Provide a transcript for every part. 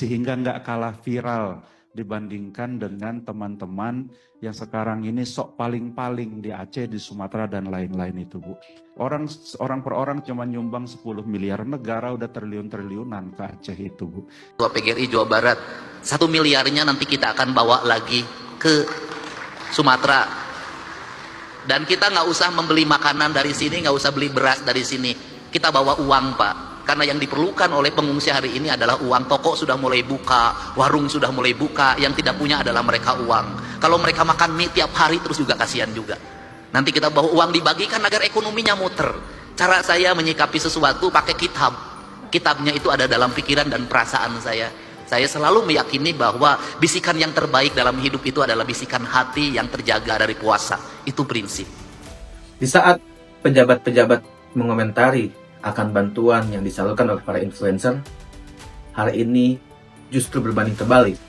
sehingga nggak kalah viral dibandingkan dengan teman-teman yang sekarang ini sok paling-paling di Aceh, di Sumatera, dan lain-lain itu, Bu. Orang per orang cuma nyumbang 10 miliar, negara udah triliun-triliunan ke Aceh itu, Bu. PGRI Jawa Barat, 1 miliarnya nanti kita akan bawa lagi ke Sumatera. Dan kita nggak usah membeli makanan dari sini, nggak usah beli beras dari sini. Kita bawa uang, Pak. Karena yang diperlukan oleh pengungsi hari ini adalah uang. Toko sudah mulai buka, warung sudah mulai buka. Yang tidak punya adalah mereka uang. Kalau mereka makan mie tiap hari terus juga kasihan juga. Nanti kita bawa uang dibagikan agar ekonominya muter. Cara saya menyikapi sesuatu pakai kitab. Kitabnya itu ada dalam pikiran dan perasaan saya. Saya selalu meyakini bahwa bisikan yang terbaik dalam hidup itu adalah bisikan hati yang terjaga dari puasa. Itu prinsip. Di saat pejabat-pejabat mengomentari akan bantuan yang disalurkan oleh para influencer, hari ini justru berbanding terbalik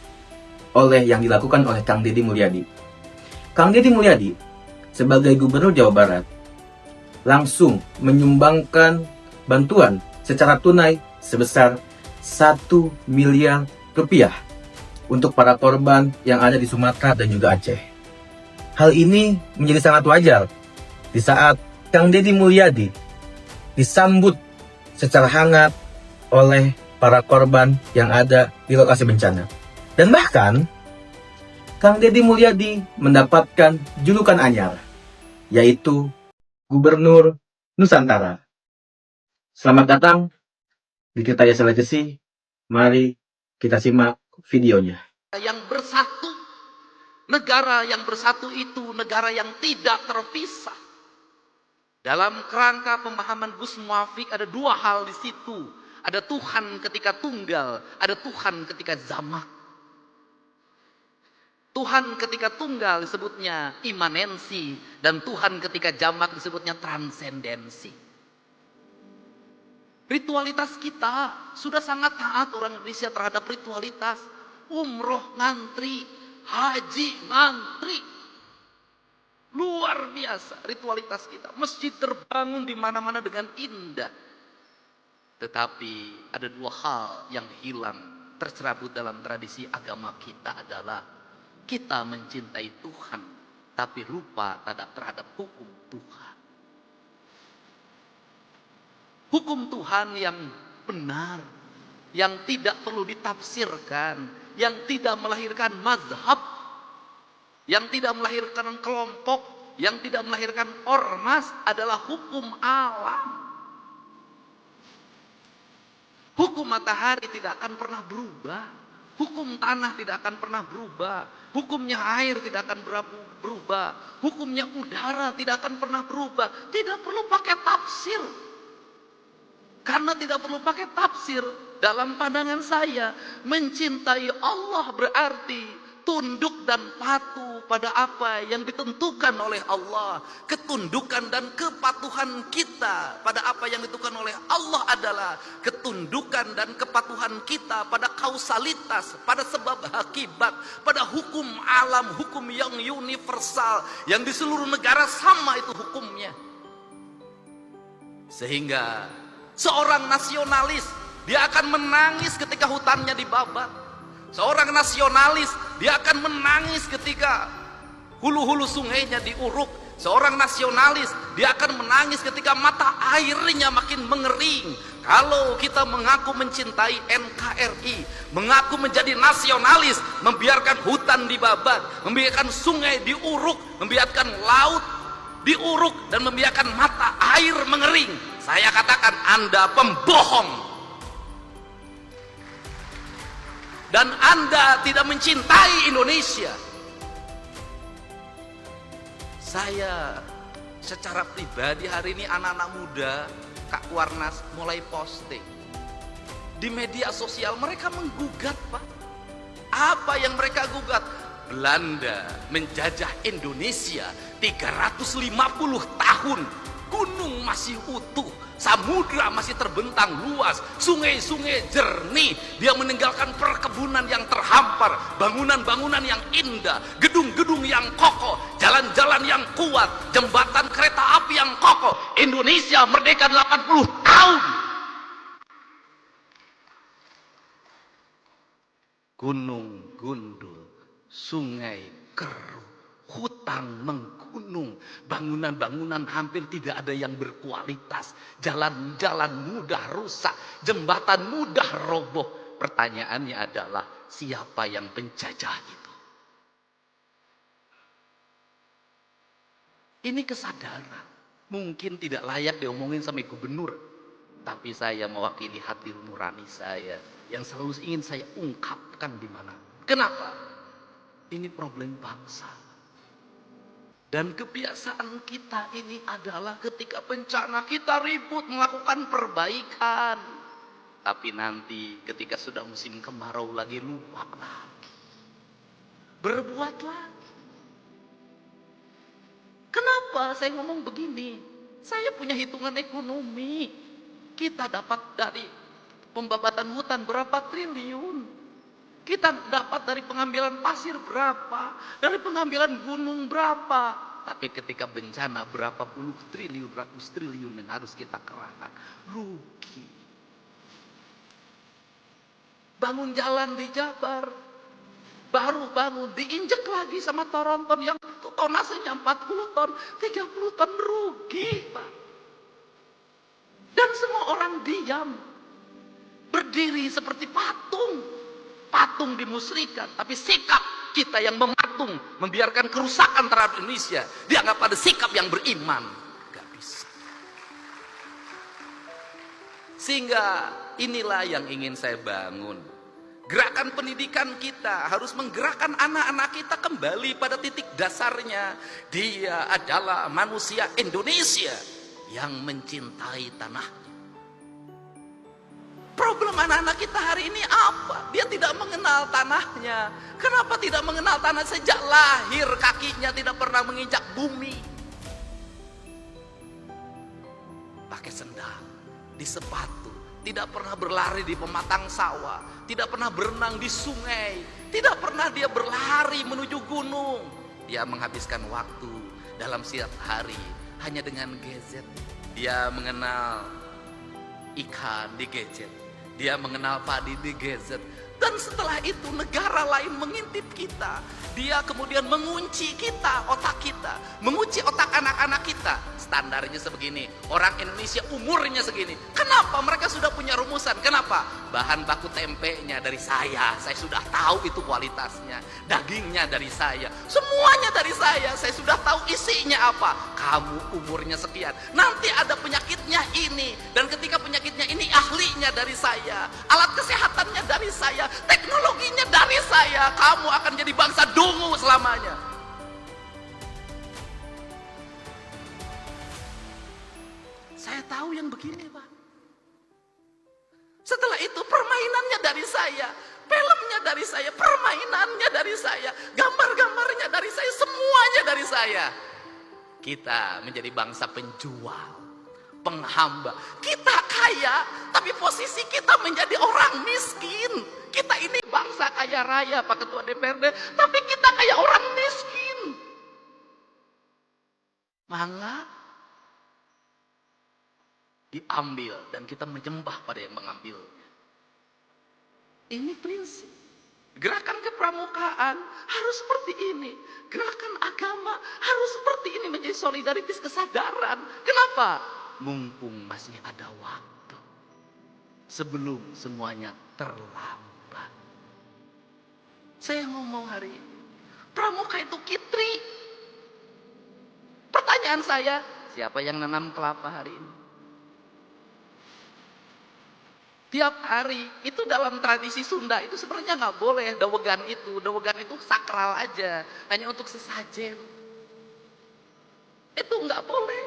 oleh yang dilakukan oleh Kang Deddy Mulyadi. Kang Deddy Mulyadi sebagai Gubernur Jawa Barat langsung menyumbangkan bantuan secara tunai sebesar 1 miliar rupiah untuk para korban yang ada di Sumatera dan juga Aceh. Hal ini menjadi sangat wajar di saat Kang Deddy Mulyadi disambut secara hangat oleh para korban yang ada di lokasi bencana. Dan bahkan Kang Deddy Mulyadi mendapatkan julukan anyar, yaitu Gubernur Nusantara. Selamat datang di Tirta Yasa Legacy. Mari kita simak videonya. Yang bersatu, negara yang bersatu itu negara yang tidak terpisah. Dalam kerangka pemahaman Gus Muafik ada dua hal di situ. Ada Tuhan ketika tunggal, ada Tuhan ketika jamak. Tuhan ketika tunggal disebutnya imanensi, dan Tuhan ketika jamak disebutnya transendensi. Ritualitas kita sudah sangat taat orang Indonesia terhadap ritualitas. Umroh ngantri, haji ngantri. Luar biasa ritualitas kita. Masjid terbangun di mana-mana dengan indah. Tetapi ada dua hal yang hilang, tercerabut dalam tradisi agama kita adalah kita mencintai Tuhan, tapi lupa terhadap hukum Tuhan. Hukum Tuhan yang benar, yang tidak perlu ditafsirkan, yang tidak melahirkan mazhab, yang tidak melahirkan kelompok, yang tidak melahirkan ormas adalah hukum alam. Hukum matahari tidak akan pernah berubah. Hukum tanah tidak akan pernah berubah. Hukumnya air tidak akan berubah. Hukumnya udara tidak akan pernah berubah. Tidak perlu pakai tafsir. Karena tidak perlu pakai tafsir, dalam pandangan saya, mencintai Allah berarti tunduk dan patuh pada apa yang ditentukan oleh Allah. Ketundukan dan kepatuhan kita pada apa yang ditentukan oleh Allah adalah ketundukan dan kepatuhan kita pada kausalitas, pada sebab akibat, pada hukum alam, hukum yang universal, yang di seluruh negara sama itu hukumnya. Sehingga seorang nasionalis, dia akan menangis ketika hutannya dibabat. Seorang nasionalis, dia akan menangis ketika hulu-hulu sungainya diuruk. Seorang nasionalis, dia akan menangis ketika mata airnya makin mengering. Kalau kita mengaku mencintai NKRI, mengaku menjadi nasionalis, membiarkan hutan dibabat, membiarkan sungai diuruk, membiarkan laut diuruk, dan membiarkan mata air mengering, saya katakan Anda pembohong. Dan Anda tidak mencintai Indonesia. Saya secara pribadi hari ini anak-anak muda, Kak Warnas mulai posting di media sosial, mereka menggugat, Pak. Apa yang mereka gugat? Belanda menjajah Indonesia 350 tahun. Gunung masih utuh, samudra masih terbentang luas, sungai-sungai jernih. Dia meninggalkan perkebunan yang terhampar, bangunan-bangunan yang indah, gedung-gedung yang kokoh, jalan-jalan yang kuat, jembatan kereta api yang kokoh. Indonesia merdeka 80 tahun. gunung gundul, sungai keruh, hutan menggunung, bangunan-bangunan hampir tidak ada yang berkualitas, jalan-jalan mudah rusak, jembatan mudah roboh. Pertanyaannya adalah, siapa yang penjajah itu? Ini kesadaran. Mungkin tidak layak diomongin sama gubernur, tapi saya mewakili hati nurani saya yang selalu ingin saya ungkapkan di mana. Kenapa? Ini problem bangsa. Dan kebiasaan kita ini adalah ketika bencana kita ribut melakukan perbaikan. Tapi nanti ketika sudah musim kemarau lagi, lupa lagi. Berbuat lagi. Kenapa saya ngomong begini? Saya punya hitungan ekonomi. Kita dapat dari pembabatan hutan berapa triliun. Kita dapat dari pengambilan pasir berapa. Dari pengambilan gunung berapa. Tapi ketika bencana berapa puluh triliun, ratus triliun yang harus kita kerahkan. Rugi. Bangun jalan di Jabar. Baru bangun, diinjek lagi sama Toronton yang tonasenya 40 ton, 30 ton, rugi, Pak. Dan semua orang diam. Berdiri seperti patung. Patung dimusrikan, tapi sikap kita yang mematung, membiarkan kerusakan terhadap Indonesia, dianggap ada sikap yang beriman. Gak bisa. Sehingga inilah yang ingin saya bangun. Gerakan pendidikan kita harus menggerakkan anak-anak kita kembali pada titik dasarnya. Dia adalah manusia Indonesia yang mencintai tanahnya. Problem anak-anak kita hari ini apa? Dia tidak mengenal tanahnya. Kenapa tidak mengenal tanah? Sejak lahir kakinya tidak pernah menginjak bumi. Pakai sendal, di sepatu. Tidak pernah berlari di pematang sawah, tidak pernah berenang di sungai, tidak pernah dia berlari menuju gunung. Dia menghabiskan waktu dalam setiap hari hanya dengan gadget. Dia mengenal ikan di gadget, dia mengenal padi di gadget. Dan setelah itu negara lain mengintip kita. Dia kemudian mengunci kita, otak kita. Mengunci otak anak-anak kita. Standarnya sebegini. Orang Indonesia umurnya segini. Kenapa? Mereka sudah punya rumusan. Kenapa? Bahan baku tempenya dari saya. Saya sudah tahu itu kualitasnya. Dagingnya dari saya. Semuanya dari saya. Saya sudah tahu isinya apa. Kamu umurnya sekian. Nanti ada penyakitnya ini. Dan ketika penyakitnya ini ahlinya dari saya. Alat kesehatannya dari saya. Teknologinya dari saya. Kamu akan jadi bangsa dungu selamanya. Saya tahu yang begini, Pak. Setelah itu permainannya dari saya, filmnya dari saya, permainannya dari saya, gambar-gambarnya dari saya, semuanya dari saya. Kita menjadi bangsa penjual, penghamba. Kita kaya, tapi posisi kita menjadi orang miskin. Kita ini bangsa kaya raya, Pak Ketua DPRD, tapi kita kayak orang miskin. Mangga diambil dan kita menyembah pada yang mengambilnya. Ini prinsip. Gerakan kepramukaan harus seperti ini. Gerakan agama harus seperti ini, menjadi solidaritas kesadaran. Kenapa? Mumpung masih ada waktu. Sebelum semuanya terlambat. Saya ngomong hari ini, pramuka itu kitri. Pertanyaan saya, siapa yang nanam kelapa hari ini? Tiap hari, itu dalam tradisi Sunda itu sebenarnya nggak boleh dawegan itu. Dawegan itu sakral aja, hanya untuk sesajen. Itu nggak boleh.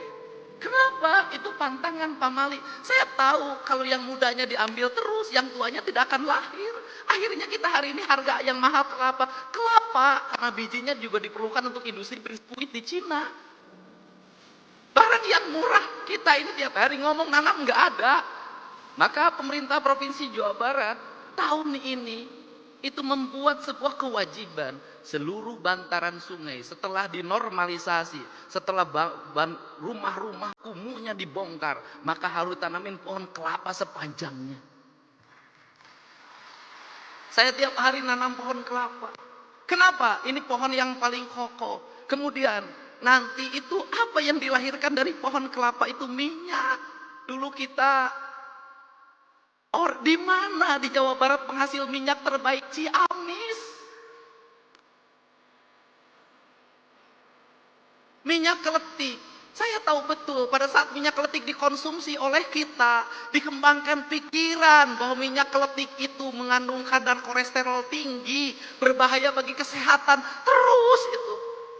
Kenapa? Itu pantangan pamali. Saya tahu kalau yang mudanya diambil terus, yang tuanya tidak akan lahir. Akhirnya kita hari ini harga yang mahal kelapa. Kelapa, karena bijinya juga diperlukan untuk industri biskuit di Cina. Barang yang murah, kita ini tiap hari ngomong nanam nggak ada. Maka pemerintah Provinsi Jawa Barat tahun ini itu membuat sebuah kewajiban seluruh bantaran sungai setelah dinormalisasi, setelah rumah-rumah kumuhnya dibongkar, maka harus tanamin pohon kelapa sepanjangnya. Saya tiap hari nanam pohon kelapa. Kenapa? Ini pohon yang paling kokoh. Kemudian nanti itu apa yang dilahirkan dari pohon kelapa itu minyak. Dulu kita di mana di Jawa Barat penghasil minyak terbaik? Ciamis. Minyak keletik. Saya tahu betul pada saat minyak keletik dikonsumsi oleh kita, dikembangkan pikiran bahwa minyak keletik itu mengandung kadar kolesterol tinggi, berbahaya bagi kesehatan. Terus itu.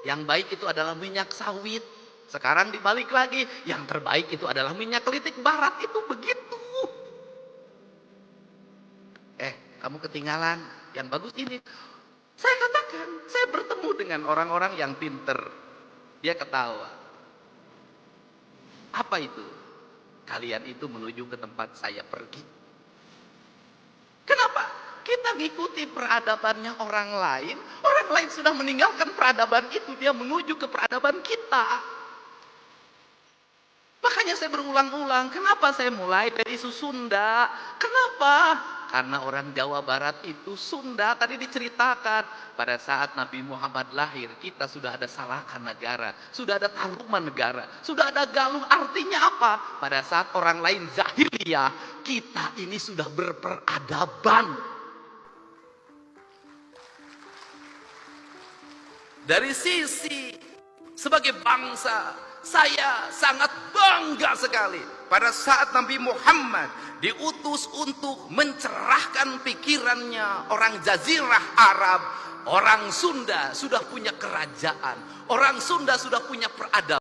Yang baik itu adalah minyak sawit. Sekarang dibalik lagi, yang terbaik itu adalah minyak kelitik barat. Itu begitu. Kamu ketinggalan. Yang bagus ini. Saya katakan, saya bertemu dengan orang-orang yang pinter. Dia ketawa. Apa itu? Kalian itu menuju ke tempat saya pergi. Kenapa? Kita mengikuti peradabannya orang lain. Orang lain sudah meninggalkan peradaban itu. Dia menuju ke peradaban kita. Makanya saya berulang-ulang. Kenapa saya mulai dari isu Sunda? Kenapa? Karena orang Jawa Barat itu Sunda. Tadi diceritakan. Pada saat Nabi Muhammad lahir, kita sudah ada Salakan negara. Sudah ada Taruman negara. Sudah ada Galuh. Artinya apa? Pada saat orang lain jahiliyah, kita ini sudah berperadaban. Dari sisi sebagai bangsa, saya sangat bangga sekali pada saat Nabi Muhammad diutus untuk mencerahkan pikirannya orang Jazirah Arab. Orang Sunda sudah punya kerajaan, orang Sunda sudah punya peradaban.